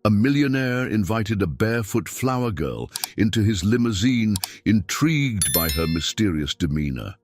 A millionaire invited a barefoot flower girl into his limousine, intrigued by her mysterious demeanor.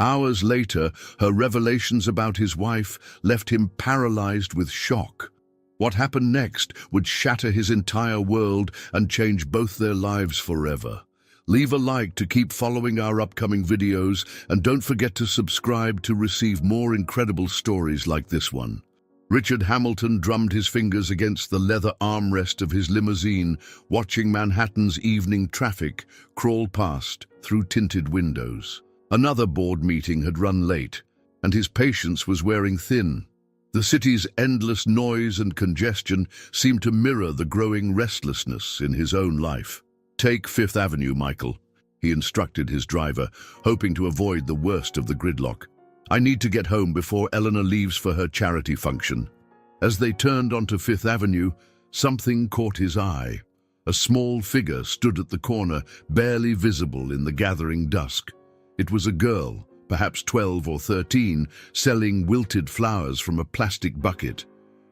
Hours later, her revelations about his wife left him paralyzed with shock. What happened next would shatter his entire world and change both their lives forever. Leave a like to keep following our upcoming videos, and don't forget to subscribe to receive more incredible stories like this one. Richard Hamilton drummed his fingers against the leather armrest of his limousine, watching Manhattan's evening traffic crawl past through tinted windows. Another board meeting had run late, and his patience was wearing thin. The city's endless noise and congestion seemed to mirror the growing restlessness in his own life. "Take Fifth Avenue, Michael," he instructed his driver, hoping to avoid the worst of the gridlock. "I need to get home before Eleanor leaves for her charity function." As they turned onto Fifth Avenue, something caught his eye. A small figure stood at the corner, barely visible in the gathering dusk. It was a girl, perhaps 12 or 13, selling wilted flowers from a plastic bucket.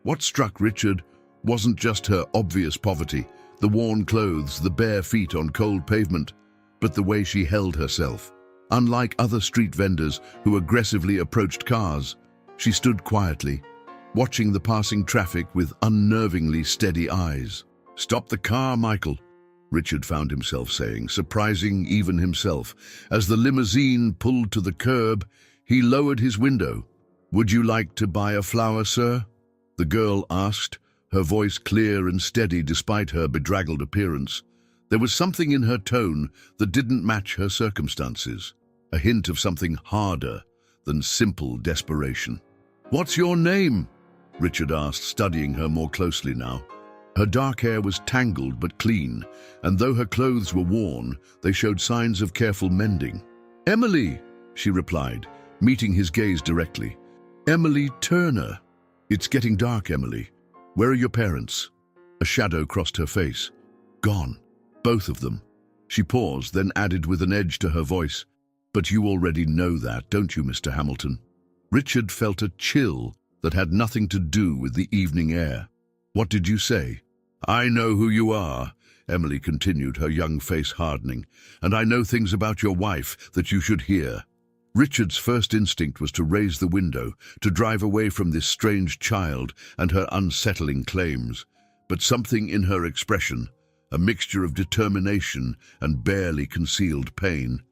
What struck Richard wasn't just her obvious poverty, the worn clothes, the bare feet on cold pavement, but the way she held herself. Unlike other street vendors who aggressively approached cars, she stood quietly, watching the passing traffic with unnervingly steady eyes. "Stop the car, Michael," Richard found himself saying, surprising even himself. As the limousine pulled to the curb, he lowered his window. "Would you like to buy a flower, sir?" the girl asked, her voice clear and steady despite her bedraggled appearance. There was something in her tone that didn't match her circumstances, a hint of something harder than simple desperation. "What's your name?" Richard asked, studying her more closely now. Her dark hair was tangled but clean, and though her clothes were worn, they showed signs of careful mending. "Emily," she replied, meeting his gaze directly. "Emily Turner." "It's getting dark, Emily. Where are your parents?" A shadow crossed her face. "Gone. Both of them." She paused, then added with an edge to her voice, "But you already know that, don't you, Mr. Hamilton?" Richard felt a chill that had nothing to do with the evening air. "What did you say?" "I know who you are," Emily continued, her young face hardening, "and I know things about your wife that you should hear." Richard's first instinct was to raise the window, to drive away from this strange child and her unsettling claims. But something in her expression, a mixture of determination and barely concealed pain,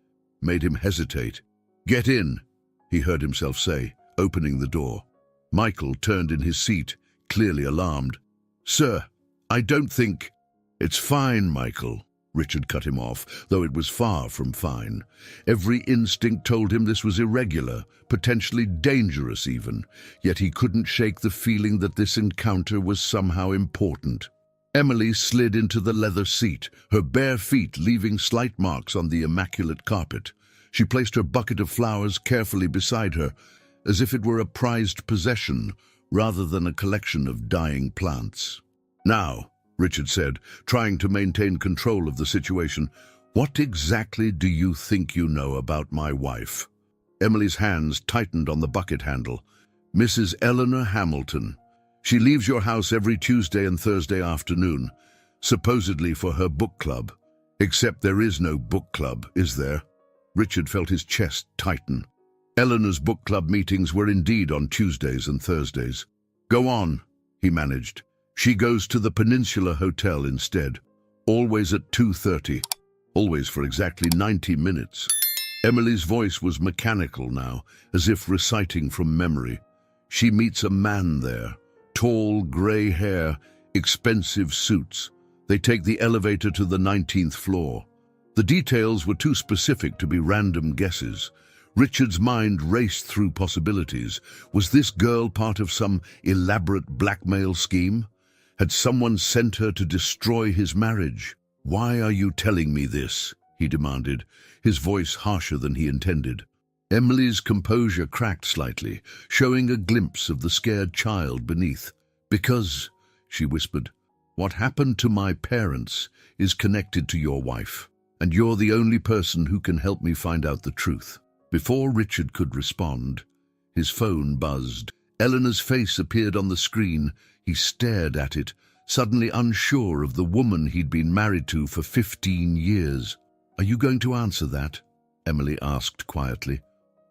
made him hesitate. "Get in," he heard himself say, opening the door. Michael turned in his seat, clearly alarmed. "Sir, I don't think—" "It's fine, Michael," Richard cut him off, though it was far from fine. Every instinct told him this was irregular, potentially dangerous even, yet he couldn't shake the feeling that this encounter was somehow important. Emily slid into the leather seat, her bare feet leaving slight marks on the immaculate carpet. She placed her bucket of flowers carefully beside her, as if it were a prized possession rather than a collection of dying plants. "Now," Richard said, trying to maintain control of the situation, "what exactly do you think you know about my wife?" Emily's hands tightened on the bucket handle. "Mrs. Eleanor Hamilton. She leaves your house every Tuesday and Thursday afternoon, supposedly for her book club. Except there is no book club, is there?" Richard felt his chest tighten. Eleanor's book club meetings were indeed on Tuesdays and Thursdays. "Go on," he managed. "She goes to the Peninsula Hotel instead, always at 2:30, always for exactly 90 minutes. Emily's voice was mechanical now, as if reciting from memory. "She meets a man there, tall, grey hair, expensive suits. They take the elevator to the 19th floor. The details were too specific to be random guesses. Richard's mind raced through possibilities. Was this girl part of some elaborate blackmail scheme? Had someone sent her to destroy his marriage? "Why are you telling me this?" he demanded, his voice harsher than he intended. Emily's composure cracked slightly, showing a glimpse of the scared child beneath. "Because," she whispered, "what happened to my parents is connected to your wife, and you're the only person who can help me find out the truth." Before Richard could respond, his phone buzzed. Eleanor's face appeared on the screen. He stared at it, suddenly unsure of the woman he'd been married to for 15 years. "Are you going to answer that?" Emily asked quietly.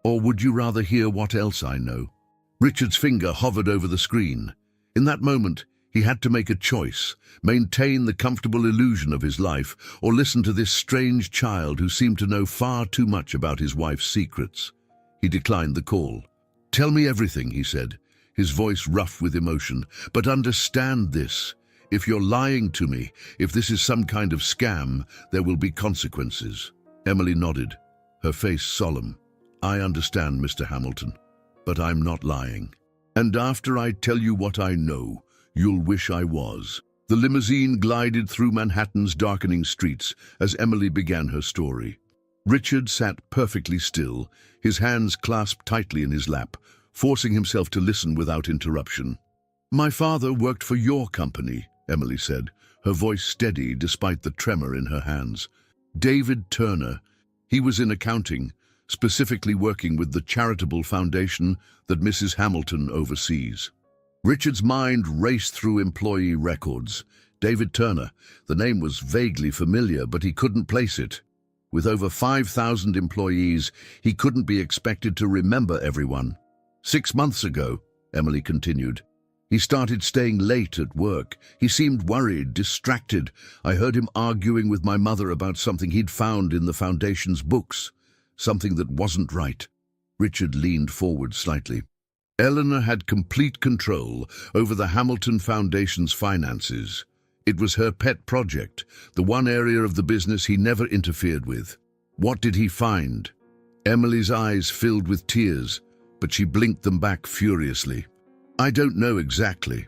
"Or would you rather hear what else I know?" Richard's finger hovered over the screen. In that moment, he had to make a choice: maintain the comfortable illusion of his life, or listen to this strange child who seemed to know far too much about his wife's secrets. He declined the call. "Tell me everything," he said, his voice rough with emotion. "But understand this. If you're lying to me, if this is some kind of scam, there will be consequences." Emily nodded, her face solemn. "I understand, Mr. Hamilton, but I'm not lying. And after I tell you what I know, you'll wish I was." The limousine glided through Manhattan's darkening streets as Emily began her story. Richard sat perfectly still, his hands clasped tightly in his lap, forcing himself to listen without interruption. "My father worked for your company," Emily said, her voice steady despite the tremor in her hands. "David Turner. He was in accounting, specifically working with the charitable foundation that Mrs. Hamilton oversees." Richard's mind raced through employee records. David Turner. The name was vaguely familiar, but he couldn't place it. With over 5,000 employees, he couldn't be expected to remember everyone. 6 months ago, Emily continued, he started staying late at work. He seemed worried, distracted. I heard him arguing with my mother about something he'd found in the foundation's books, something that wasn't right. Richard leaned forward slightly. Eleanor had complete control over the Hamilton Foundation's finances. It was her pet project, the one area of the business he never interfered with. What did he find? Emily's eyes filled with tears, but she blinked them back furiously. "I don't know exactly,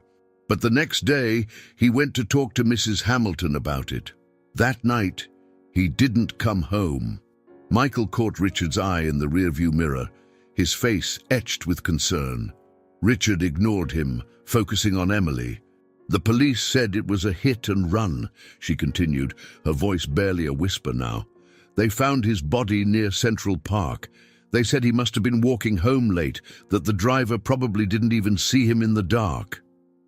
but the next day he went to talk to Mrs. Hamilton about it. That night, he didn't come home." Michael caught Richard's eye in the rearview mirror, his face etched with concern. Richard ignored him, focusing on Emily. "The police said it was a hit and run," she continued, her voice barely a whisper now. "They found his body near Central Park. They said he must have been walking home late, that the driver probably didn't even see him in the dark."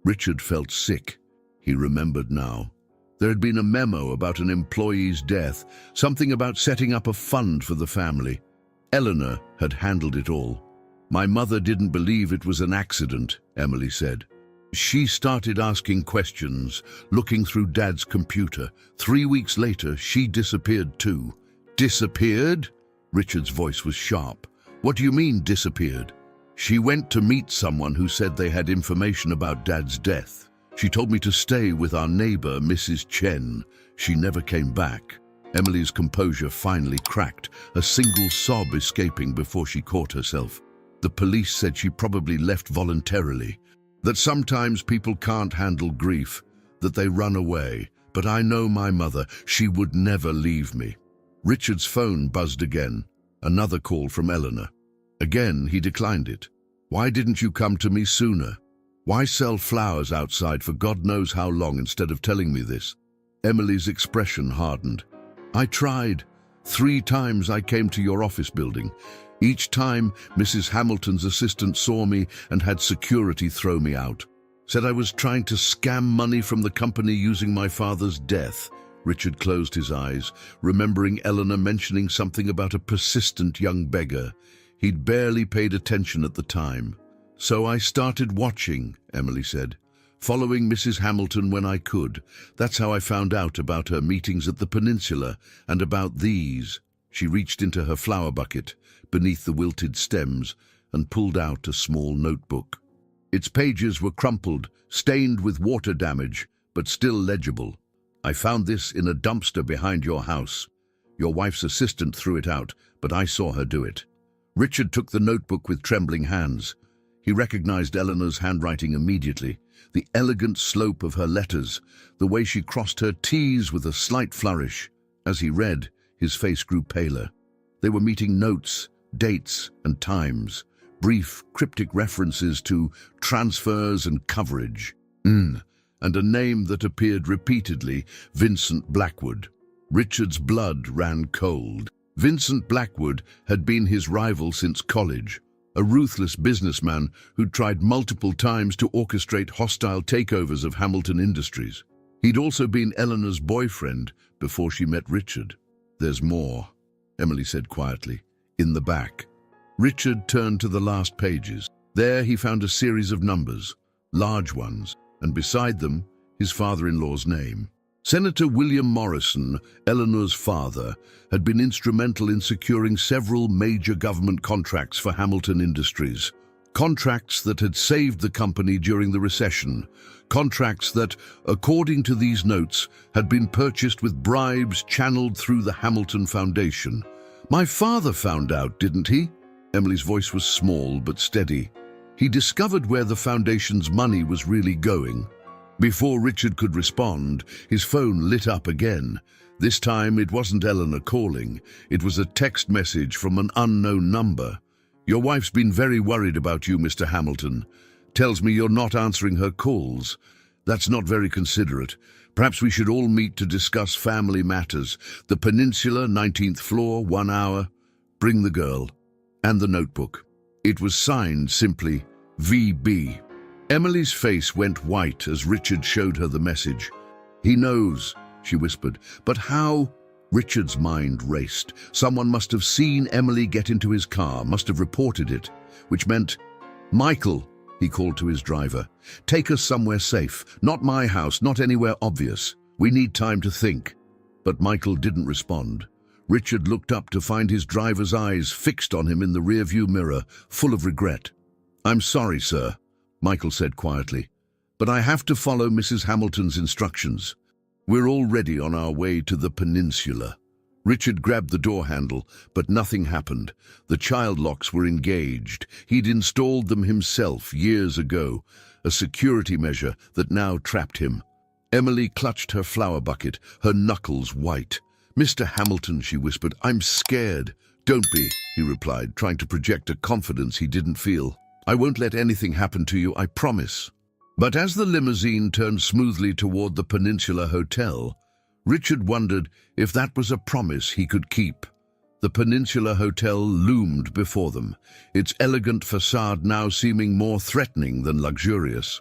Richard felt sick. He remembered now. There had been a memo about an employee's death, something about setting up a fund for the family. Eleanor had handled it all. "My mother didn't believe it was an accident," Emily said. "She started asking questions, looking through Dad's computer. 3 weeks later, she disappeared too." "Disappeared?" Richard's voice was sharp. "What do you mean, disappeared?" "She went to meet someone who said they had information about Dad's death. She told me to stay with our neighbor, Mrs. Chen. She never came back." Emily's composure finally cracked, a single sob escaping before she caught herself. "The police said she probably left voluntarily, that sometimes people can't handle grief, that they run away. But I know my mother, she would never leave me." Richard's phone buzzed again, another call from Eleanor. Again, he declined it. "Why didn't you come to me sooner? Why sell flowers outside for God knows how long instead of telling me this?" Emily's expression hardened. "I tried. 3 times I came to your office building. Each time, Mrs. Hamilton's assistant saw me and had security throw me out. Said I was trying to scam money from the company using my father's death." Richard closed his eyes, remembering Eleanor mentioning something about a persistent young beggar. He'd barely paid attention at the time. "So I started watching," Emily said, "following Mrs. Hamilton when I could. That's how I found out about her meetings at the Peninsula and about these." She reached into her flower bucket, beneath the wilted stems, and pulled out a small notebook. Its pages were crumpled, stained with water damage, but still legible. "I found this in a dumpster behind your house. Your wife's assistant threw it out, but I saw her do it." Richard took the notebook with trembling hands. He recognized Eleanor's handwriting immediately, the elegant slope of her letters, the way she crossed her T's with a slight flourish. As he read, his face grew paler. They were meeting notes, dates, and times, brief, cryptic references to transfers and coverage. And a name that appeared repeatedly, Vincent Blackwood. Richard's blood ran cold. Vincent Blackwood had been his rival since college. a ruthless businessman who'd tried multiple times to orchestrate hostile takeovers of Hamilton Industries. He'd also been Eleanor's boyfriend before she met Richard. "There's more," Emily said quietly. "In the back." Richard turned to the last pages. There he found a series of numbers, large ones, and beside them, his father-in-law's name. Senator William Morrison, Eleanor's father, had been instrumental in securing several major government contracts for Hamilton Industries. Contracts that had saved the company during the recession. Contracts that, according to these notes, had been purchased with bribes channeled through the Hamilton Foundation. "My father found out, didn't he?" Emily's voice was small but steady. "He discovered where the foundation's money was really going." Before Richard could respond, his phone lit up again. This time it wasn't Eleanor calling. It was a text message from an unknown number. "Your wife's been very worried about you, Mr. Hamilton. Tells me you're not answering her calls. That's not very considerate. Perhaps we should all meet to discuss family matters. The Peninsula, 19th floor, 1 hour. Bring the girl." And the notebook. It was signed simply, VB. Emily's face went white as Richard showed her the message. "He knows," she whispered. "But how?" Richard's mind raced. Someone must have seen Emily get into his car, must have reported it, which meant, "Michael," he called to his driver, "take us somewhere safe. Not my house, not anywhere obvious. We need time to think." But Michael didn't respond. Richard looked up to find his driver's eyes fixed on him in the rearview mirror, full of regret. "I'm sorry, sir," Michael said quietly, "but I have to follow Mrs. Hamilton's instructions. We're already on our way to the Peninsula." Richard grabbed the door handle, but nothing happened. The child locks were engaged. He'd installed them himself years ago, a security measure that now trapped him. Emily clutched her flower bucket, her knuckles white. "Mr. Hamilton," she whispered, "I'm scared." "Don't be," he replied, trying to project a confidence he didn't feel. "I won't let anything happen to you, I promise." But as the limousine turned smoothly toward the Peninsula Hotel, Richard wondered if that was a promise he could keep. The Peninsula Hotel loomed before them, its elegant facade now seeming more threatening than luxurious.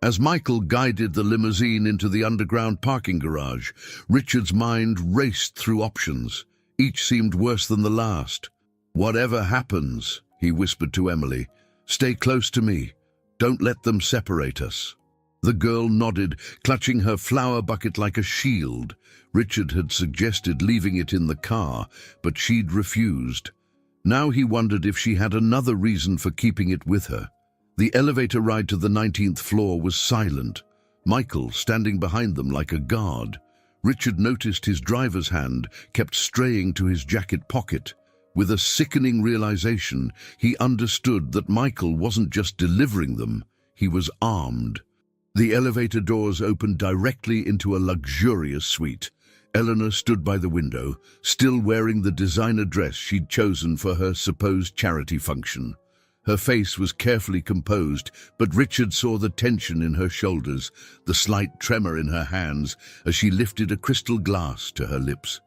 As Michael guided the limousine into the underground parking garage, Richard's mind raced through options. Each seemed worse than the last. "Whatever happens," he whispered to Emily, "stay close to me. Don't let them separate us." The girl nodded, clutching her flower bucket like a shield. Richard had suggested leaving it in the car, but she'd refused. Now he wondered if she had another reason for keeping it with her. The elevator ride to the 19th floor was silent, Michael standing behind them like a guard. Richard noticed his driver's hand kept straying to his jacket pocket. With a sickening realization, he understood that Michael wasn't just delivering them, he was armed. The elevator doors opened directly into a luxurious suite. Eleanor stood by the window, still wearing the designer dress she'd chosen for her supposed charity function. Her face was carefully composed, but Richard saw the tension in her shoulders, the slight tremor in her hands as she lifted a crystal glass to her lips.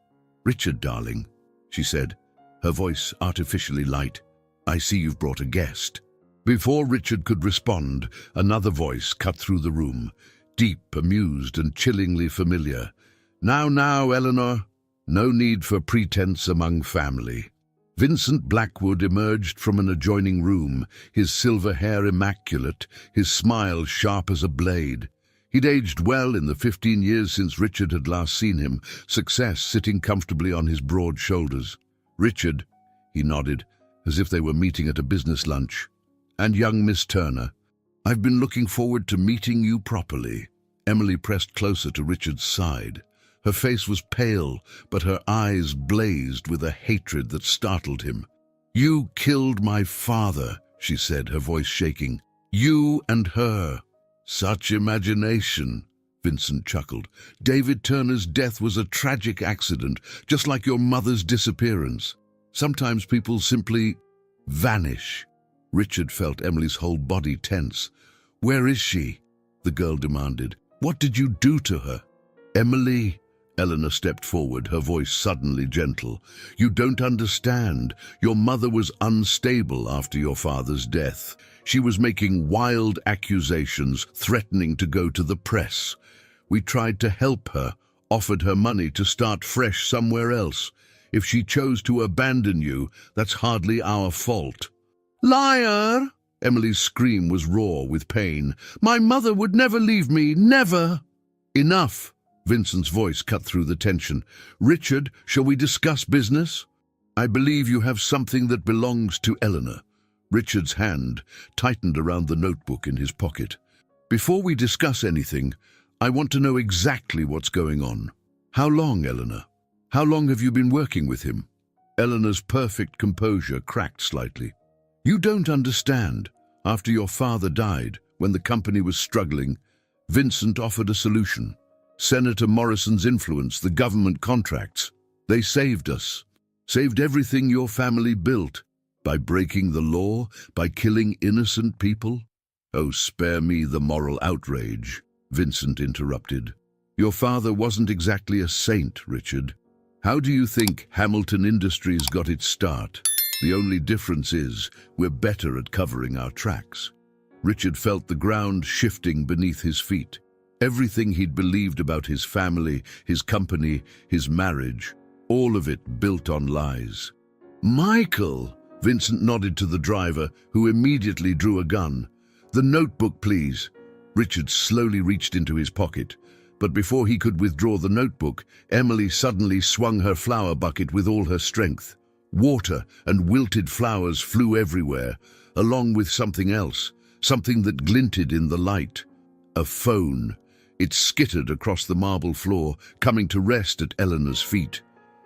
"Richard, darling," she said, her voice artificially light, "I see you've brought a guest." Before Richard could respond, another voice cut through the room, deep, amused, and chillingly familiar. Now, Eleanor. No need for pretense among family." Vincent Blackwood emerged from an adjoining room, his silver hair immaculate, his smile sharp as a blade. He'd aged well in the 15 years since Richard had last seen him, success sitting comfortably on his broad shoulders. "Richard," he nodded, as if they were meeting at a business lunch. "And young Miss Turner. I've been looking forward to meeting you properly." Emily pressed closer to Richard's side. Her face was pale, but her eyes blazed with a hatred that startled him. "You killed my father," she said, her voice shaking. "You and her." "Such imagination," Vincent chuckled. "David Turner's death was a tragic accident, just like your mother's disappearance. Sometimes people simply vanish." Richard felt Emily's whole body tense. "Where is she?" the girl demanded. "What did you do to her?" "Emily," Eleanor stepped forward, her voice suddenly gentle. You don't understand. Your mother was unstable after your father's death. She was making wild accusations, threatening to go to the press. We tried to help her, offered her money to start fresh somewhere else. If she chose to abandon you, that's hardly our fault. Liar! Emily's scream was raw with pain. My mother would never leave me, never! Enough! Vincent's voice cut through the tension. Richard, shall we discuss business? I believe you have something that belongs to Eleanor. Richard's hand tightened around the notebook in his pocket. Before we discuss anything, I want to know exactly what's going on. How long, Eleanor? How long have you been working with him? Eleanor's perfect composure cracked slightly. You don't understand. After your father died, when the company was struggling, Vincent offered a solution. Senator Morrison's influence, the government contracts. They saved us. Saved everything your family built. By breaking the law, by killing innocent people. Oh, spare me the moral outrage, Vincent interrupted. Your father wasn't exactly a saint, Richard. How do you think Hamilton Industries got its start? The only difference is we're better at covering our tracks. Richard felt the ground shifting beneath his feet. Everything he'd believed about his family, his company, his marriage, all of it built on lies. Michael! Vincent nodded to the driver, who immediately drew a gun. The notebook, please. Richard slowly reached into his pocket, but before he could withdraw the notebook, Emily suddenly swung her flower bucket with all her strength. Water and wilted flowers flew everywhere, along with something else, something that glinted in the light. A phone. It skittered across the marble floor, coming to rest at Eleanor's feet.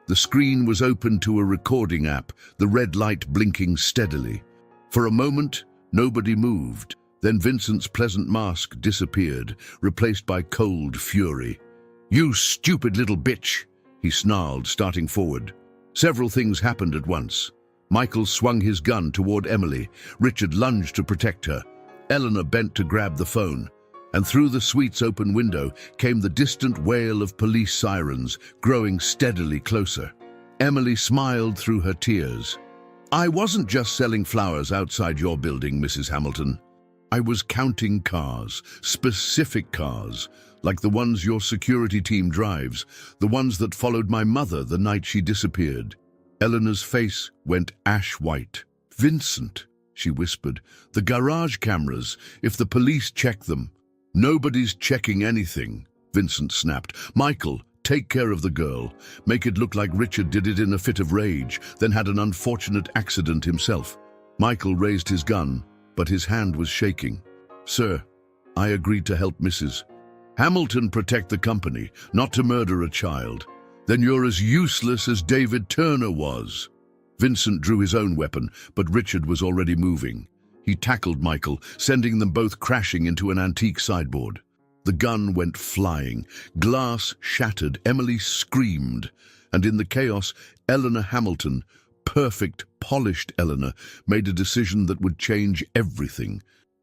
The screen was open to a recording app, the red light blinking steadily. For a moment, nobody moved. Then Vincent's pleasant mask disappeared, replaced by cold fury. You stupid little bitch, he snarled, starting forward. Several things happened at once. Michael swung his gun toward Emily. Richard lunged to protect her. Eleanor bent to grab the phone. And through the suite's open window came the distant wail of police sirens, growing steadily closer. Emily smiled through her tears. I wasn't just selling flowers outside your building, Mrs. Hamilton. I was counting cars, specific cars, like the ones your security team drives, the ones that followed my mother the night she disappeared. Eleanor's face went ash white. Vincent, she whispered, the garage cameras, if the police check them. Nobody's checking anything, Vincent snapped. Michael, take care of the girl. Make it look like Richard did it in a fit of rage, then had an unfortunate accident himself. Michael raised his gun, but his hand was shaking. Sir, I agreed to help Mrs. Hamilton protect the company, not to murder a child. Then you're as useless as David Turner was. Vincent drew his own weapon, but Richard was already moving. He tackled Michael, sending them both crashing into an antique sideboard. The gun went flying. Glass shattered. Emily screamed. And in the chaos, Eleanor Hamilton, perfect, polished Eleanor, made a decision that would change everything.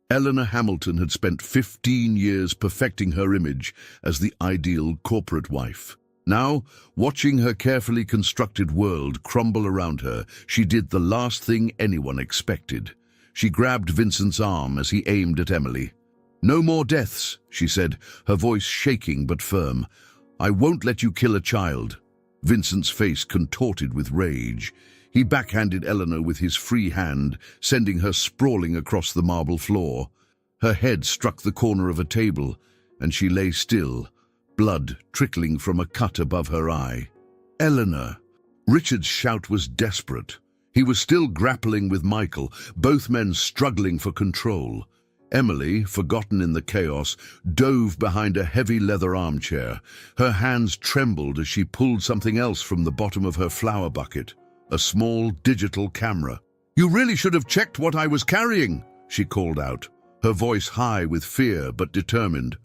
Eleanor Hamilton had spent 15 years perfecting her image as the ideal corporate wife. Now, watching her carefully constructed world crumble around her, she did the last thing anyone expected. She grabbed Vincent's arm as he aimed at Emily. No more deaths, she said, her voice shaking but firm. I won't let you kill a child. Vincent's face contorted with rage. He backhanded Eleanor with his free hand, sending her sprawling across the marble floor. Her head struck the corner of a table, and she lay still, blood trickling from a cut above her eye. Eleanor! Richard's shout was desperate. He was still grappling with Michael, both men struggling for control. Emily, forgotten in the chaos, dove behind a heavy leather armchair. Her hands trembled as she pulled something else from the bottom of her flower bucket, a small digital camera. You really should have checked what I was carrying, she called out, her voice high with fear but determined.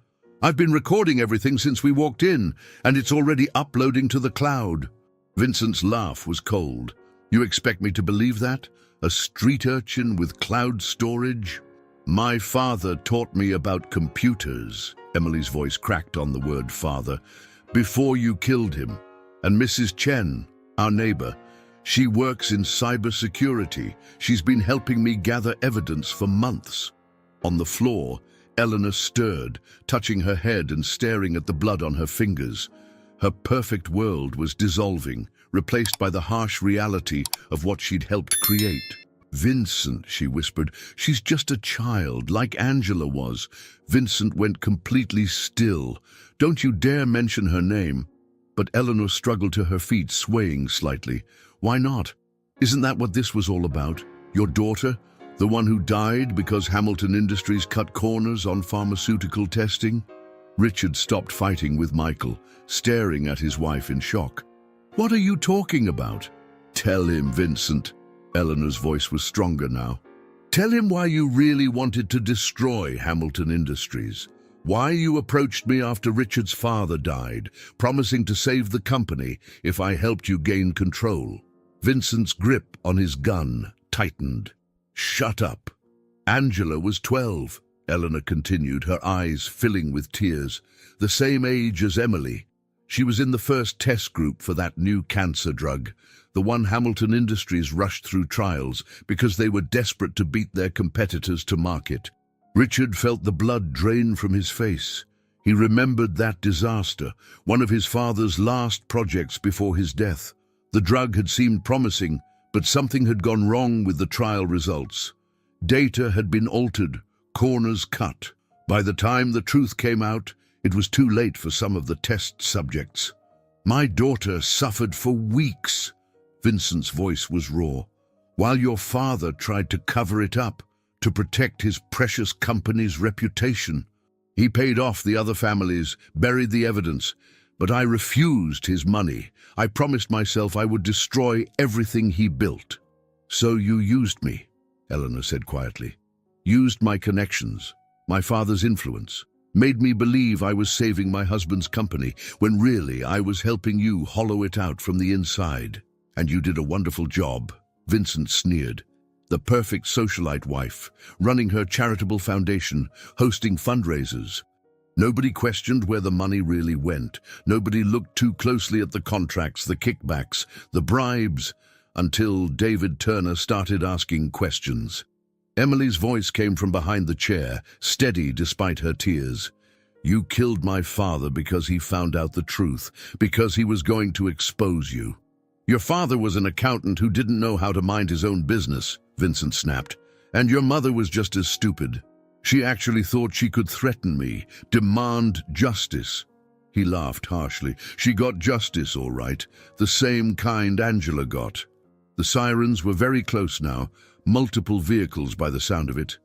I've been recording everything since we walked in, and it's already uploading to the cloud. Vincent's laugh was cold. You expect me to believe that? A street urchin with cloud storage? My father taught me about computers. Emily's voice cracked on the word father. before you killed him. And Mrs. Chen, our neighbor, she works in cybersecurity. She's been helping me gather evidence for months." On the floor, Eleanor stirred, touching her head and staring at the blood on her fingers. Her perfect world was dissolving, replaced by the harsh reality of what she'd helped create. "Vincent," she whispered, "she's just a child, like Angela was." Vincent went completely still. "Don't you dare mention her name." But Eleanor struggled to her feet, swaying slightly. "Why not? Isn't that what this was all about? Your daughter? The one who died because Hamilton Industries cut corners on pharmaceutical testing?" Richard stopped fighting with Michael, staring at his wife in shock. "What are you talking about?" "Tell him, Vincent." Eleanor's voice was stronger now. "Tell him why you really wanted to destroy Hamilton Industries. Why you approached me after Richard's father died, promising to save the company if I helped you gain control." Vincent's grip on his gun tightened. "Shut up." "Angela was 12, Eleanor continued, her eyes filling with tears. "The same age as Emily. She was in the first test group for that new cancer drug, the one Hamilton Industries rushed through trials because they were desperate to beat their competitors to market." Richard felt the blood drain from his face. He remembered that disaster, one of his father's last projects before his death. The drug had seemed promising, but something had gone wrong with the trial results. Data had been altered, corners cut. By the time the truth came out, it was too late for some of the test subjects. "My daughter suffered for weeks." Vincent's voice was raw. "While your father tried to cover it up, to protect his precious company's reputation. He paid off the other families, buried the evidence, but I refused his money. I promised myself I would destroy everything he built." "So you used me," Eleanor said quietly. "Used my connections, my father's influence, made me believe I was saving my husband's company, when really I was helping you hollow it out from the inside. And you did a wonderful job," Vincent sneered. "The perfect socialite wife, running her charitable foundation, hosting fundraisers. Nobody questioned where the money really went. Nobody looked too closely at the contracts, the kickbacks, the bribes, until David Turner started asking questions." Emily's voice came from behind the chair, steady despite her tears. "You killed my father because he found out the truth, because he was going to expose you." "Your father was an accountant who didn't know how to mind his own business," Vincent snapped. "And your mother was just as stupid. She actually thought she could threaten me, demand justice." He laughed harshly. "She got justice, all right, the same kind Angela got." The sirens were very close now, multiple vehicles by the sound of it.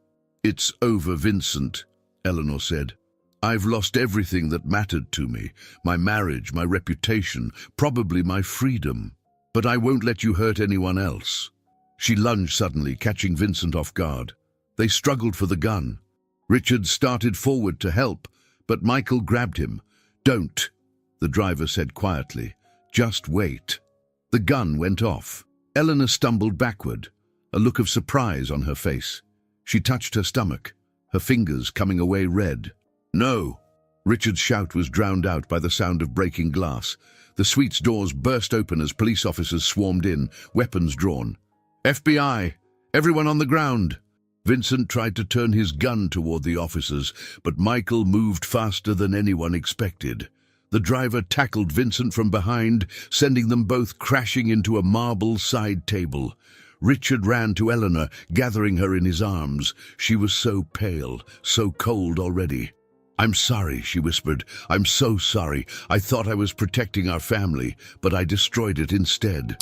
"It's over, Vincent," Eleanor said. "I've lost everything that mattered to me, my marriage, my reputation, probably my freedom. But I won't let you hurt anyone else." She lunged suddenly, catching Vincent off guard. They struggled for the gun. Richard started forward to help, but Michael grabbed him. "Don't," the driver said quietly. "Just wait." The gun went off. Eleanor stumbled backward, a look of surprise on her face. She touched her stomach, her fingers coming away red. "No!" Richard's shout was drowned out by the sound of breaking glass. The suite's doors burst open as police officers swarmed in, weapons drawn. "FBI! Everyone on the ground!" Vincent tried to turn his gun toward the officers, but Michael moved faster than anyone expected. The driver tackled Vincent from behind, sending them both crashing into a marble side table. Richard ran to Eleanor, gathering her in his arms. She was so pale, so cold already. "I'm sorry," she whispered. "I'm so sorry. I thought I was protecting our family, but I destroyed it instead."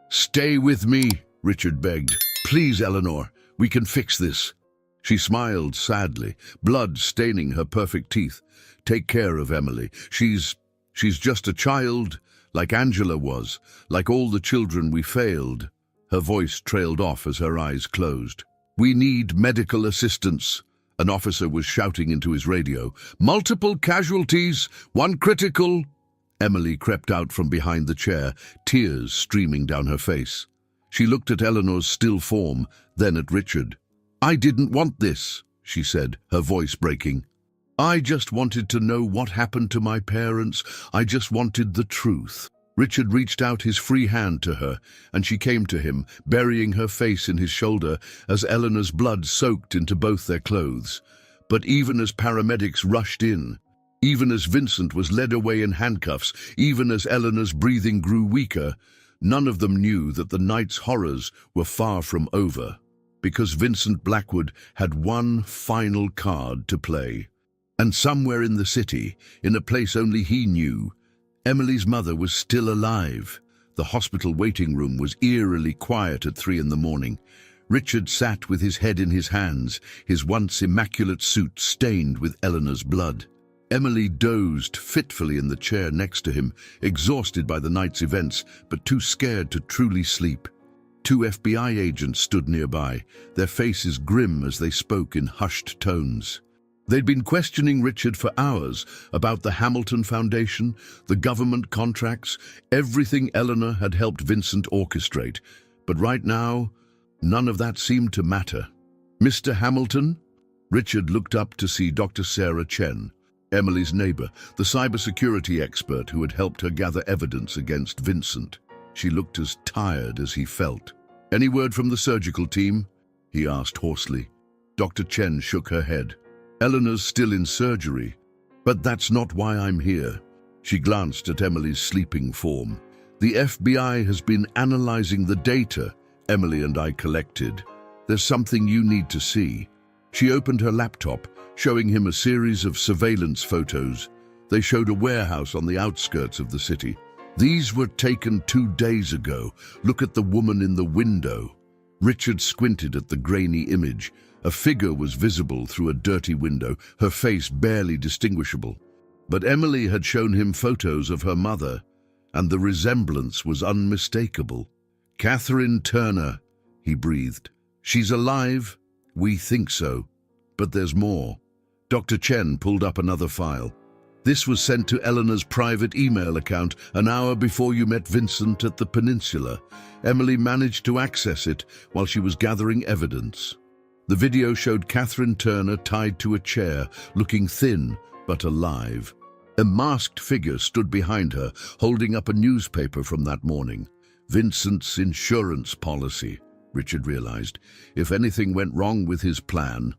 "Stay with me," Richard begged. "Please, Eleanor. We can fix this." She smiled sadly, blood staining her perfect teeth. "Take care of Emily. She's just a child, like Angela was, like all the children we failed." Her voice trailed off as her eyes closed. "We need medical assistance," an officer was shouting into his radio. "Multiple casualties, one critical." Emily crept out from behind the chair, tears streaming down her face. She looked at Eleanor's still form, then at Richard. "I didn't want this," she said, her voice breaking. I just wanted to know what happened to my parents. I just wanted the truth. Richard reached out his free hand to her, and she came to him, burying her face in his shoulder as Eleanor's blood soaked into both their clothes. But even as paramedics rushed in, even as Vincent was led away in handcuffs, even as Eleanor's breathing grew weaker, none of them knew that the night's horrors were far from over, because Vincent Blackwood had one final card to play. And somewhere in the city, in a place only he knew, Emily's mother was still alive. The hospital waiting room was eerily quiet at 3 a.m. Richard sat with his head in his hands, his once immaculate suit stained with Eleanor's blood. Emily dozed fitfully in the chair next to him, exhausted by the night's events, but too scared to truly sleep. 2 FBI agents stood nearby, their faces grim as they spoke in hushed tones. They'd been questioning Richard for hours about the Hamilton Foundation, the government contracts, everything Eleanor had helped Vincent orchestrate. But right now, none of that seemed to matter. Mr. Hamilton? Richard looked up to see Dr. Sarah Chen, Emily's neighbor, the cybersecurity expert who had helped her gather evidence against Vincent. She looked as tired as he felt. "Any word from the surgical team?" he asked hoarsely. Dr. Chen shook her head. "Eleanor's still in surgery, but that's not why I'm here." She glanced at Emily's sleeping form. "The FBI has been analyzing the data Emily and I collected. There's something you need to see." She opened her laptop, showing him a series of surveillance photos. They showed a warehouse on the outskirts of the city. "These were taken 2 days ago. Look at the woman in the window." Richard squinted at the grainy image. A figure was visible through a dirty window, her face barely distinguishable. But Emily had shown him photos of her mother, and the resemblance was unmistakable. "Catherine Turner," he breathed. "She's alive? We think so. But there's more." Dr. Chen pulled up another file. "This was sent to Eleanor's private email account an hour before you met Vincent at the Peninsula. Emily managed to access it while she was gathering evidence." The video showed Catherine Turner tied to a chair, looking thin but alive. A masked figure stood behind her, holding up a newspaper from that morning. Vincent's insurance policy, Richard realized. If anything went wrong with his plan,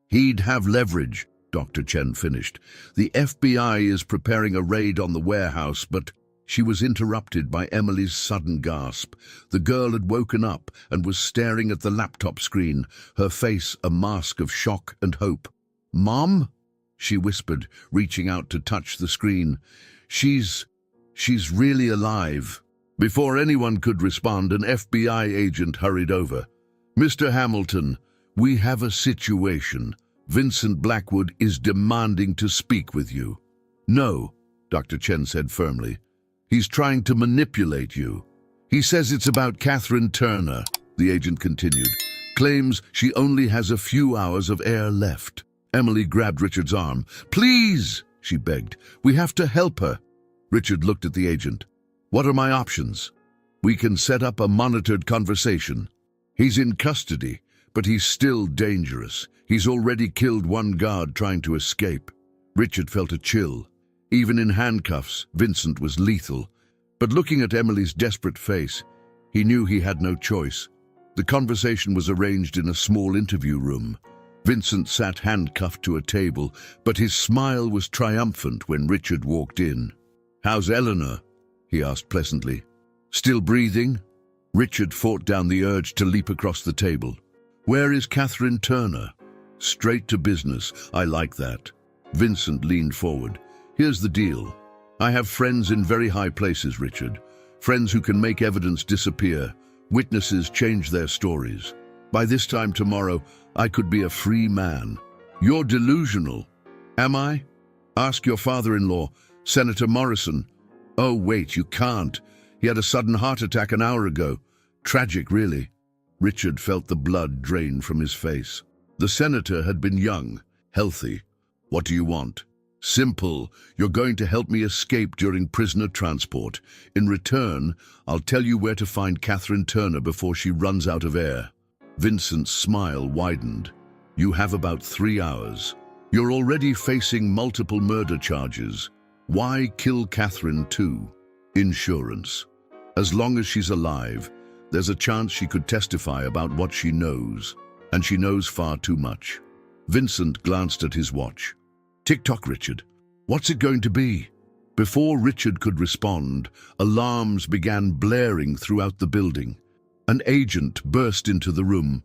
he'd have leverage, Dr. Chen finished. "The FBI is preparing a raid on the warehouse, but..." She was interrupted by Emily's sudden gasp. The girl had woken up and was staring at the laptop screen, her face a mask of shock and hope. "Mom?" she whispered, reaching out to touch the screen. She's really alive." Before anyone could respond, an FBI agent hurried over. "Mr. Hamilton, we have a situation. Vincent Blackwood is demanding to speak with you." "No," Dr. Chen said firmly. "He's trying to manipulate you. He says it's about Catherine Turner," the agent continued. "Claims she only has a few hours of air left." Emily grabbed Richard's arm. "Please," she begged. "We have to help her." Richard looked at the agent. "What are my options?" "We can set up a monitored conversation. He's in custody, but he's still dangerous. He's already killed one guard trying to escape." Richard felt a chill. Even in handcuffs, Vincent was lethal. But looking at Emily's desperate face, he knew he had no choice. The conversation was arranged in a small interview room. Vincent sat handcuffed to a table, but his smile was triumphant when Richard walked in. "How's Eleanor?" he asked pleasantly. "Still breathing?" Richard fought down the urge to leap across the table. "Where is Catherine Turner?" "Straight to business. I like that." Vincent leaned forward. "Here's the deal. I have friends in very high places, Richard. Friends who can make evidence disappear. Witnesses change their stories. By this time tomorrow, I could be a free man." "You're delusional." "Am I? Ask your father-in-law, Senator Morrison." "Oh, wait, you can't. He had a sudden heart attack an hour ago. Tragic, really." Richard felt the blood drain from his face. The senator had been young, healthy. "What do you want?" "Simple. You're going to help me escape during prisoner transport. In return, I'll tell you where to find Catherine Turner before she runs out of air." Vincent's smile widened. "You have about 3 hours." You're already facing multiple murder charges. Why kill Catherine too? Insurance. As long as she's alive, there's a chance she could testify about what she knows, and she knows far too much. Vincent glanced at his watch. Tick-tock, Richard. What's it going to be? Before Richard could respond, alarms began blaring throughout the building. An agent burst into the room.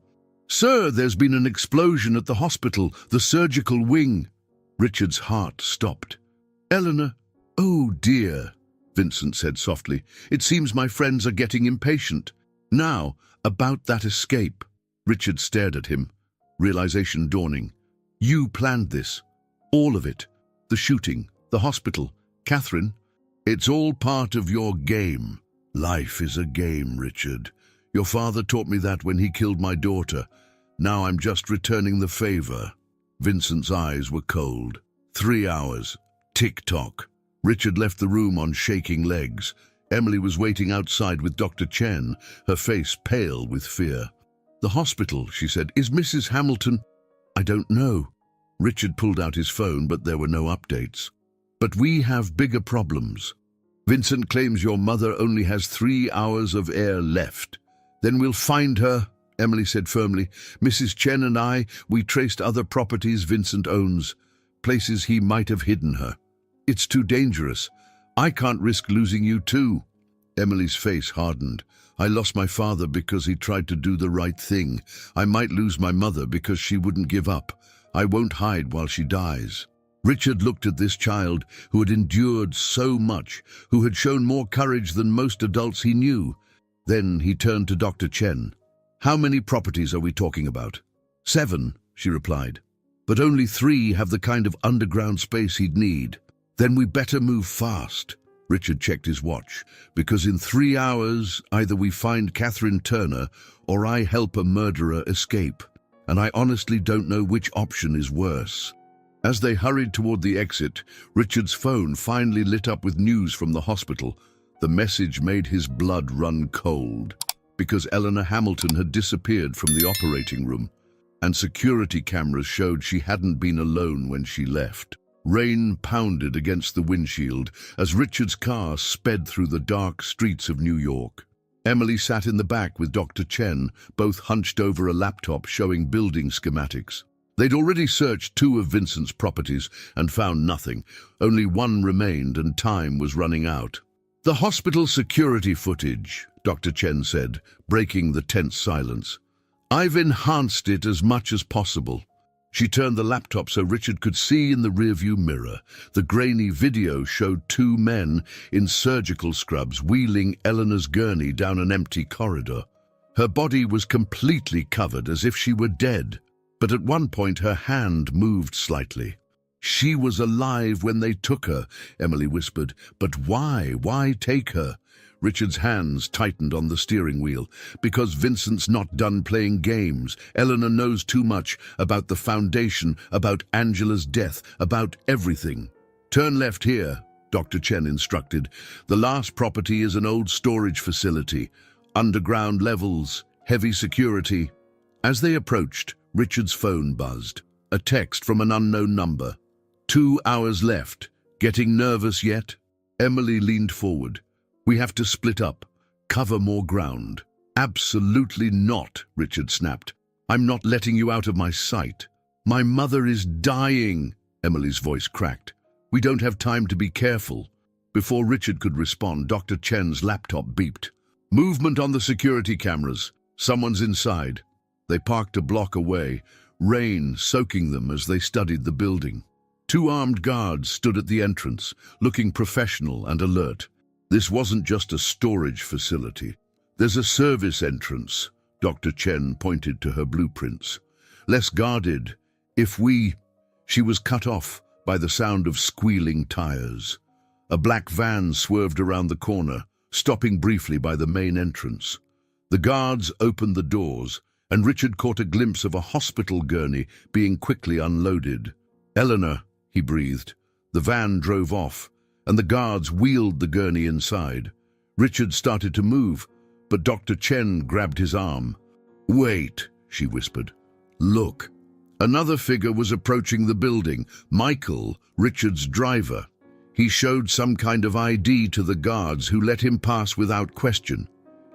Sir, there's been an explosion at the hospital, the surgical wing. Richard's heart stopped. Eleanor, oh dear, Vincent said softly. It seems my friends are getting impatient. Now, about that escape. Richard stared at him, realization dawning. You planned this. All of it. The shooting, the hospital, Catherine. It's all part of your game. Life is a game, Richard. Your father taught me that when he killed my daughter. Now I'm just returning the favor. Vincent's eyes were cold. 3 hours. Tick-tock. Richard left the room on shaking legs. Emily was waiting outside with Dr. Chen, her face pale with fear. The hospital, she said. Is Mrs. Hamilton? I don't know. Richard pulled out his phone, but there were no updates. But we have bigger problems. Vincent claims your mother only has 3 hours of air left. Then we'll find her, Emily said firmly. Mrs. Chen and I, we traced other properties Vincent owns, places he might have hidden her. It's too dangerous. I can't risk losing you too. Emily's face hardened. I lost my father because he tried to do the right thing. I might lose my mother because she wouldn't give up. I won't hide while she dies. Richard looked at this child who had endured so much, who had shown more courage than most adults he knew. Then he turned to Dr. Chen. How many properties are we talking about? 7, she replied. But only 3 have the kind of underground space he'd need. Then we better move fast. Richard checked his watch, because in 3 hours, either we find Catherine Turner or I help a murderer escape. And I honestly don't know which option is worse. As they hurried toward the exit, Richard's phone finally lit up with news from the hospital. The message made his blood run cold, because Eleanor Hamilton had disappeared from the operating room, and security cameras showed she hadn't been alone when she left. Rain pounded against the windshield as Richard's car sped through the dark streets of New York. Emily sat in the back with Dr. Chen, both hunched over a laptop showing building schematics. They'd already searched 2 of Vincent's properties and found nothing. Only 1 remained and time was running out. The hospital security footage, Dr. Chen said, breaking the tense silence. I've enhanced it as much as possible. She turned the laptop so Richard could see in the rearview mirror. The grainy video showed 2 men in surgical scrubs wheeling Eleanor's gurney down an empty corridor. Her body was completely covered as if she were dead, but at one point her hand moved slightly. She was alive when they took her, Emily whispered. But why? Why take her? Richard's hands tightened on the steering wheel. Because Vincent's not done playing games. Eleanor knows too much about the foundation, about Angela's death, about everything. Turn left here, Dr. Chen instructed. The last property is an old storage facility. Underground levels, heavy security. As they approached, Richard's phone buzzed. A text from an unknown number. 2 hours left. Getting nervous yet? Emily leaned forward. We have to split up. Cover more ground. Absolutely not, Richard snapped. I'm not letting you out of my sight. My mother is dying, Emily's voice cracked. We don't have time to be careful. Before Richard could respond, Dr. Chen's laptop beeped. Movement on the security cameras. Someone's inside. They parked a block away, rain soaking them as they studied the building. 2 armed guards stood at the entrance, looking professional and alert. This wasn't just a storage facility. There's a service entrance, Dr. Chen pointed to her blueprints. Less guarded. She was cut off by the sound of squealing tires. A black van swerved around the corner, stopping briefly by the main entrance. The guards opened the doors, and Richard caught a glimpse of a hospital gurney being quickly unloaded. Eleanor, he breathed. The van drove off, and the guards wheeled the gurney inside. Richard started to move, but Dr. Chen grabbed his arm. Wait, she whispered. Look. Another figure was approaching the building, Michael, Richard's driver. He showed some kind of ID to the guards who let him pass without question.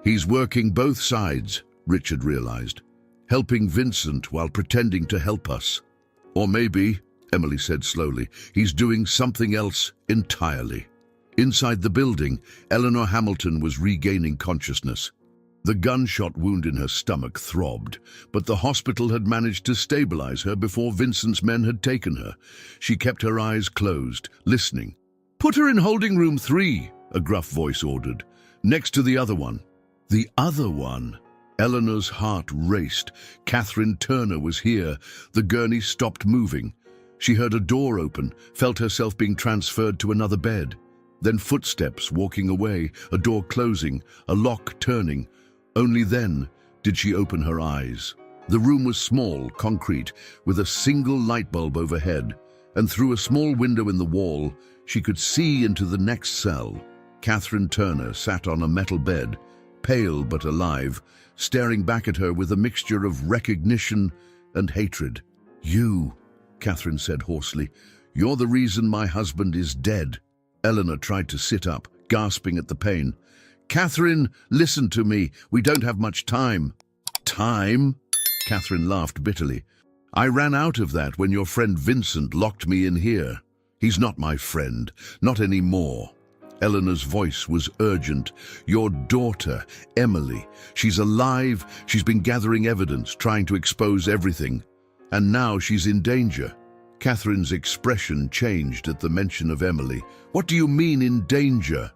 He's working both sides, Richard realized, helping Vincent while pretending to help us. Or maybe, Emily said slowly, he's doing something else entirely. Inside the building, Eleanor Hamilton was regaining consciousness. The gunshot wound in her stomach throbbed, but the hospital had managed to stabilize her before Vincent's men had taken her. She kept her eyes closed, listening. "Put her in holding room 3, a gruff voice ordered, next to the other one. The other one? Eleanor's heart raced. Catherine Turner was here. The gurney stopped moving. She heard a door open, felt herself being transferred to another bed. Then footsteps walking away, a door closing, a lock turning. Only then did she open her eyes. The room was small, concrete, with a single light bulb overhead, and through a small window in the wall, she could see into the next cell. Catherine Turner sat on a metal bed, pale but alive, staring back at her with a mixture of recognition and hatred. "You," Catherine said hoarsely, "you're the reason my husband is dead." Eleanor tried to sit up, gasping at the pain. "Catherine, listen to me. We don't have much time." "Time?" Catherine laughed bitterly. "I ran out of that when your friend Vincent locked me in here. He's not my friend, not anymore." Eleanor's voice was urgent. "Your daughter, Emily, she's alive. She's been gathering evidence, trying to expose everything. And now she's in danger." Catherine's expression changed at the mention of Emily. "What do you mean in danger?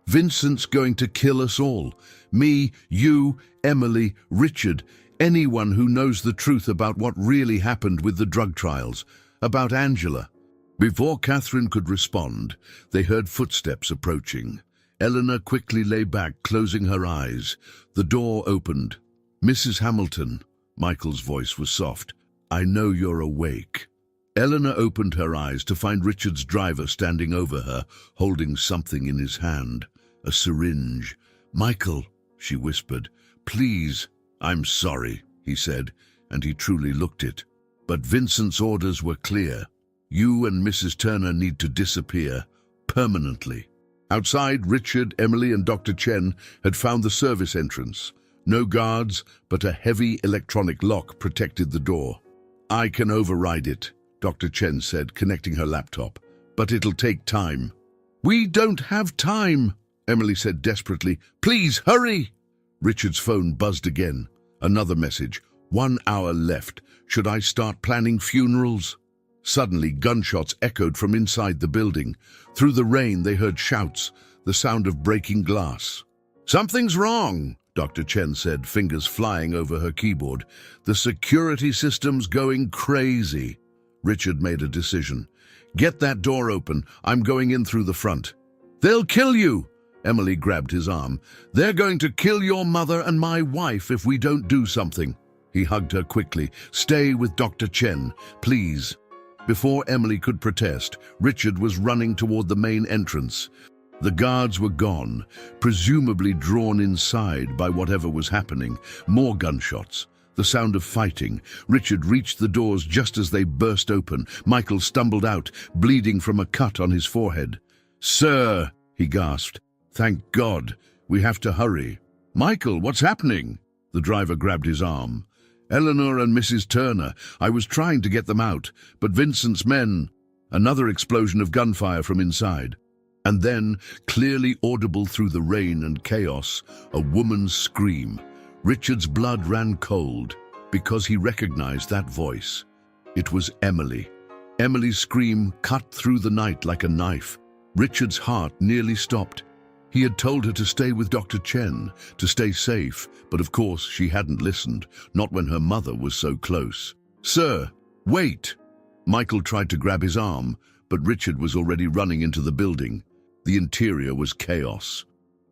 Vincent's going to kill us all. Me, you, Emily, Richard, anyone who knows the truth about what really happened with the drug trials, about Angela." Before Catherine could respond, they heard footsteps approaching. Eleanor quickly lay back, closing her eyes. The door opened. "Mrs. Hamilton," Michael's voice was soft, "I know you're awake." Eleanor opened her eyes to find Richard's driver standing over her, holding something in his hand. A syringe. "Michael," she whispered, "please." "I'm sorry," he said, and he truly looked it. "But Vincent's orders were clear. You and Mrs. Turner need to disappear, permanently." Outside, Richard, Emily, and Dr. Chen had found the service entrance. No guards, but a heavy electronic lock protected the door. "I can override it," Dr. Chen said, connecting her laptop. "But it'll take time." "We don't have time," Emily said desperately. "Please, hurry!" Richard's phone buzzed again. Another message. 1 hour left. Should I start planning funerals? Suddenly, gunshots echoed from inside the building. Through the rain, they heard shouts, the sound of breaking glass. "Something's wrong," Dr. Chen said, fingers flying over her keyboard. "The security system's going crazy." Richard made a decision. "Get that door open. I'm going in through the front." "They'll kill you!" Emily grabbed his arm. "They're going to kill your mother and my wife if we don't do something." He hugged her quickly. "Stay with Dr. Chen, please." Before Emily could protest, Richard was running toward the main entrance. The guards were gone, presumably drawn inside by whatever was happening. More gunshots. The sound of fighting. Richard reached the doors just as they burst open. Michael stumbled out, bleeding from a cut on his forehead. "Sir," he gasped. "Thank God. We have to hurry." "Michael, what's happening?" The driver grabbed his arm. "Eleanor and Mrs. Turner. I was trying to get them out, but Vincent's men." Another explosion of gunfire from inside. And then, clearly audible through the rain and chaos, a woman's scream. Richard's blood ran cold because he recognized that voice. It was Emily. Emily's scream cut through the night like a knife. Richard's heart nearly stopped. He had told her to stay with Dr. Chen, to stay safe, but of course she hadn't listened, not when her mother was so close. "Sir, wait!" Michael tried to grab his arm, but Richard was already running into the building. The interior was chaos.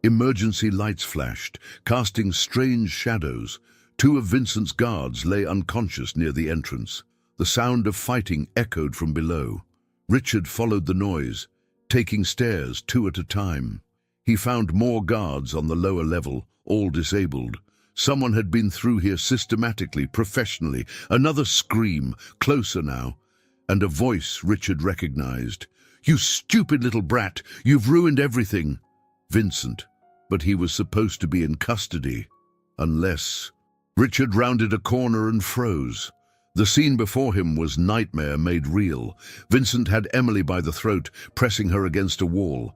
Emergency lights flashed, casting strange shadows. 2 of Vincent's guards lay unconscious near the entrance. The sound of fighting echoed from below. Richard followed the noise, taking stairs 2 at a time. He found more guards on the lower level, all disabled. Someone had been through here systematically, professionally. Another scream, closer now, and a voice Richard recognized. "You stupid little brat! You've ruined everything!" Vincent. But he was supposed to be in custody. Unless... Richard rounded a corner and froze. The scene before him was nightmare made real. Vincent had Emily by the throat, pressing her against a wall.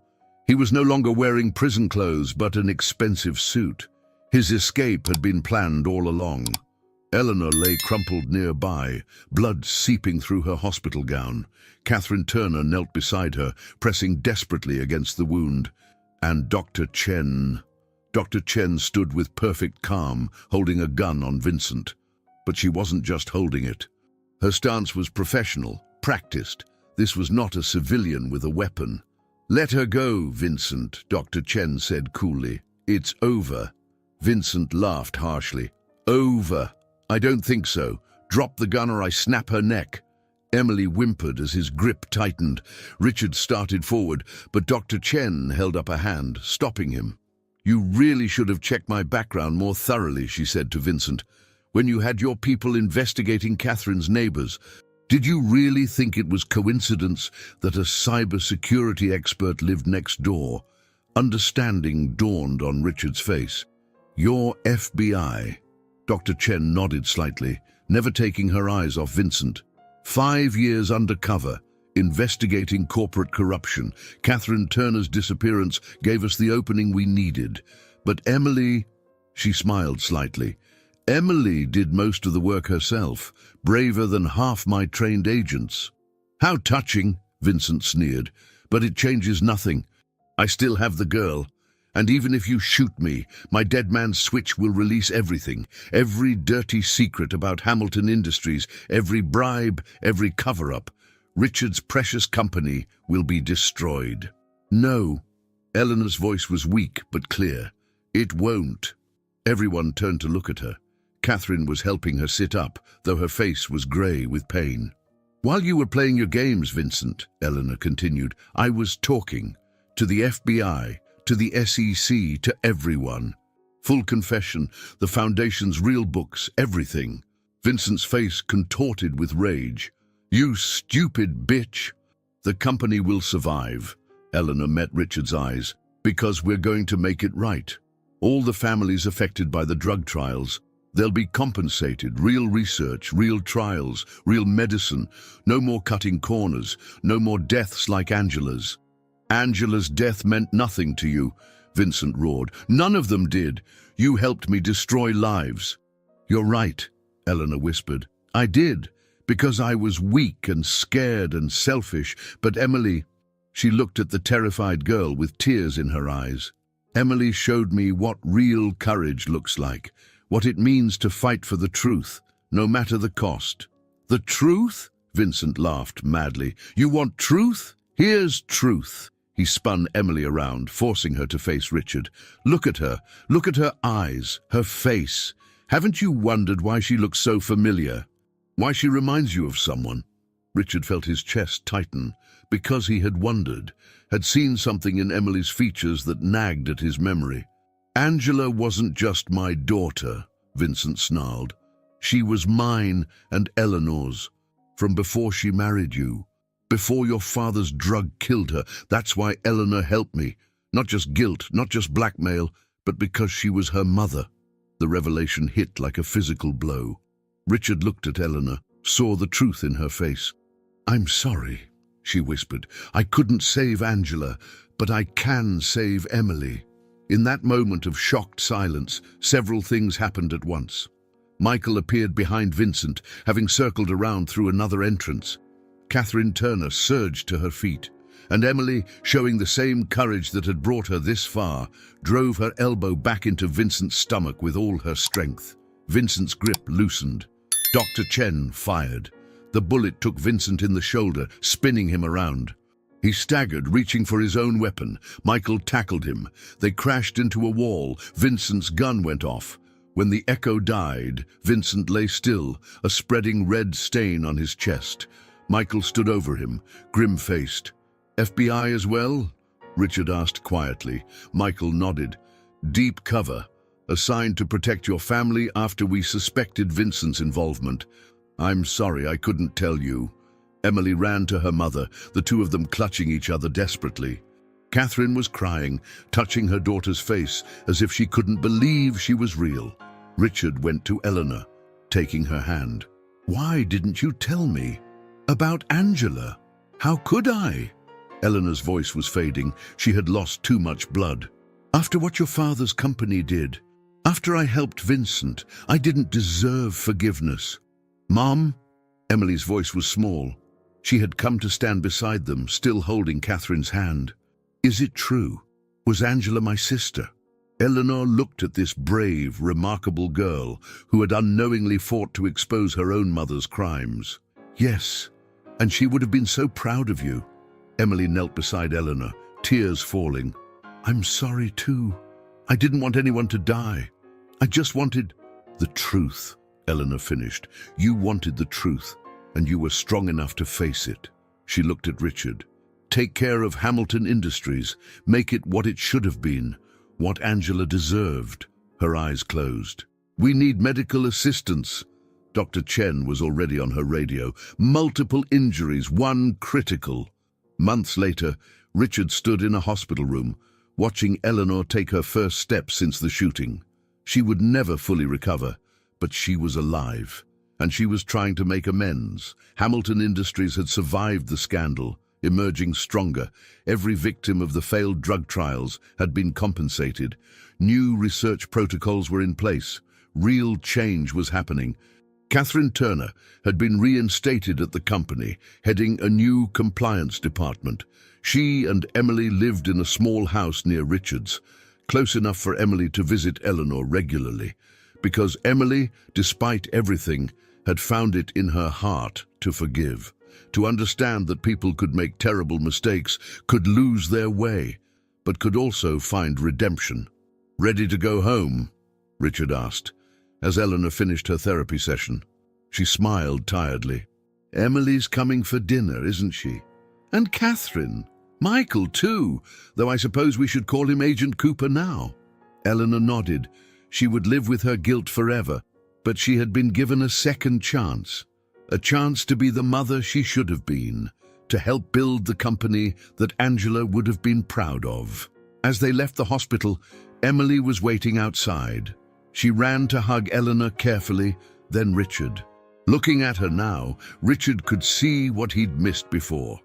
He was no longer wearing prison clothes, but an expensive suit. His escape had been planned all along. Eleanor lay crumpled nearby, blood seeping through her hospital gown. Catherine Turner knelt beside her, pressing desperately against the wound. And Dr. Chen stood with perfect calm, holding a gun on Vincent. But she wasn't just holding it. Her stance was professional, practiced. This was not a civilian with a weapon. "Let her go, Vincent," Dr. Chen said coolly. "It's over." Vincent laughed harshly. "Over? I don't think so. Drop the gun or I snap her neck." Emily whimpered as his grip tightened. Richard started forward, but Dr. Chen held up a hand, stopping him. "You really should have checked my background more thoroughly," she said to Vincent. "When you had your people investigating Catherine's neighbors, did you really think it was coincidence that a cybersecurity expert lived next door?" Understanding dawned on Richard's face. "You're FBI." Dr. Chen nodded slightly, never taking her eyes off Vincent. 5 years undercover, investigating corporate corruption. Catherine Turner's disappearance gave us the opening we needed. But Emily... She smiled slightly. "Emily did most of the work herself, braver than half my trained agents." "How touching," Vincent sneered. "But it changes nothing. I still have the girl. And even if you shoot me, my dead man's switch will release everything. Every dirty secret about Hamilton Industries, every bribe, every cover-up. Richard's precious company will be destroyed." "No." Eleanor's voice was weak but clear. "It won't." Everyone turned to look at her. Catherine was helping her sit up, though her face was grey with pain. "While you were playing your games, Vincent," Eleanor continued, "I was talking. To the FBI, to the SEC, to everyone. Full confession, the Foundation's real books, everything." Vincent's face contorted with rage. "You stupid bitch!" "The company will survive," Eleanor met Richard's eyes, "because we're going to make it right. All the families affected by the drug trials, they'll be compensated. Real research, real trials, real medicine. No more cutting corners, no more deaths like Angela's." "Angela's death meant nothing to you," Vincent roared. "None of them did. You helped me destroy lives." "You're right," Eleanor whispered. "I did, because I was weak and scared and selfish. But Emily..." She looked at the terrified girl with tears in her eyes. "Emily showed me what real courage looks like, what it means to fight for the truth, no matter the cost." "The truth?" Vincent laughed madly. "You want truth? Here's truth." He spun Emily around, forcing her to face Richard. "Look at her. Look at her eyes, her face. Haven't you wondered why she looks so familiar? Why she reminds you of someone?" Richard felt his chest tighten, because he had wondered, had seen something in Emily's features that nagged at his memory. "Angela wasn't just my daughter," Vincent snarled. "She was mine and Eleanor's, from before she married you. Before your father's drug killed her. That's why Eleanor helped me. Not just guilt, not just blackmail, but because she was her mother." The revelation hit like a physical blow. Richard looked at Eleanor, saw the truth in her face. "I'm sorry," she whispered. "I couldn't save Angela, but I can save Emily." In that moment of shocked silence, several things happened at once. Michael appeared behind Vincent, having circled around through another entrance. Catherine Turner surged to her feet, and Emily, showing the same courage that had brought her this far, drove her elbow back into Vincent's stomach with all her strength. Vincent's grip loosened. Dr. Chen fired. The bullet took Vincent in the shoulder, spinning him around. He staggered, reaching for his own weapon. Michael tackled him. They crashed into a wall. Vincent's gun went off. When the echo died, Vincent lay still, a spreading red stain on his chest. Michael stood over him, grim-faced. "FBI as well?" Richard asked quietly. Michael nodded. "Deep cover. assigned to protect your family after we suspected Vincent's involvement. I'm sorry I couldn't tell you." Emily ran to her mother, the two of them clutching each other desperately. Catherine was crying, touching her daughter's face as if she couldn't believe she was real. Richard went to Eleanor, taking her hand. "Why didn't you tell me? About Angela? How could I?" Eleanor's voice was fading. She had lost too much blood. "After what your father's company did, after I helped Vincent, I didn't deserve forgiveness." "Mom?" Emily's voice was small. She had come to stand beside them, still holding Catherine's hand. "Is it true? Was Angela my sister?" Eleanor looked at this brave, remarkable girl who had unknowingly fought to expose her own mother's crimes. "Yes, and she would have been so proud of you." Emily knelt beside Eleanor, tears falling. "I'm sorry too. I didn't want anyone to die. I just wanted—" "The truth," Eleanor finished. "You wanted the truth, and you were strong enough to face it." She looked at Richard. "Take care of Hamilton Industries. Make it what it should have been, what Angela deserved." Her eyes closed. "We need medical assistance." Dr. Chen was already on her radio. "Multiple injuries, one critical." Months later, Richard stood in a hospital room, watching Eleanor take her first steps since the shooting. She would never fully recover, but she was alive, and she was trying to make amends. Hamilton Industries had survived the scandal, emerging stronger. Every victim of the failed drug trials had been compensated. New research protocols were in place. Real change was happening. Catherine Turner had been reinstated at the company, heading a new compliance department. She and Emily lived in a small house near Richard's, close enough for Emily to visit Eleanor regularly, because Emily, despite everything, had found it in her heart to forgive, to understand that people could make terrible mistakes, could lose their way, but could also find redemption. "Ready to go home?" Richard asked, as Eleanor finished her therapy session. She smiled tiredly. "Emily's coming for dinner, isn't she? And Catherine. Michael, too, though I suppose we should call him Agent Cooper now." Eleanor nodded. She would live with her guilt forever, but she had been given a second chance. A chance to be the mother she should have been, to help build the company that Angela would have been proud of. As they left the hospital, Emily was waiting outside. She ran to hug Eleanor carefully, then Richard. Looking at her now, Richard could see what he'd missed before.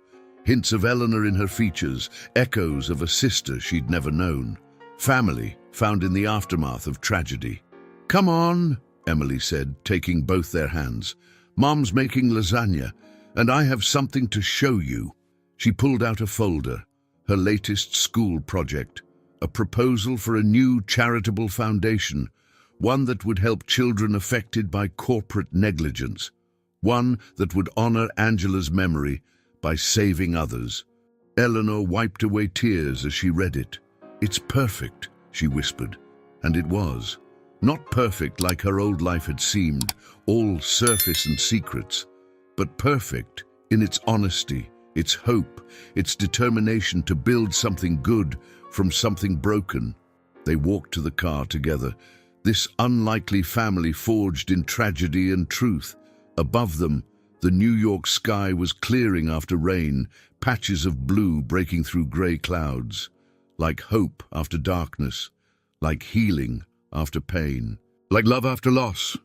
Hints of Eleanor in her features, echoes of a sister she'd never known. Family found in the aftermath of tragedy. "Come on," Emily said, taking both their hands. "Mom's making lasagna, and I have something to show you." She pulled out a folder, her latest school project, a proposal for a new charitable foundation, one that would help children affected by corporate negligence, one that would honor Angela's memory by saving others. Eleanor wiped away tears as she read it. "It's perfect," she whispered, and it was. Not perfect like her old life had seemed, all surface and secrets, but perfect in its honesty, its hope, its determination to build something good from something broken. They walked to the car together, this unlikely family forged in tragedy and truth. Above them, the New York sky was clearing after rain, patches of blue breaking through gray clouds, like hope after darkness, like healing after pain, like love after loss.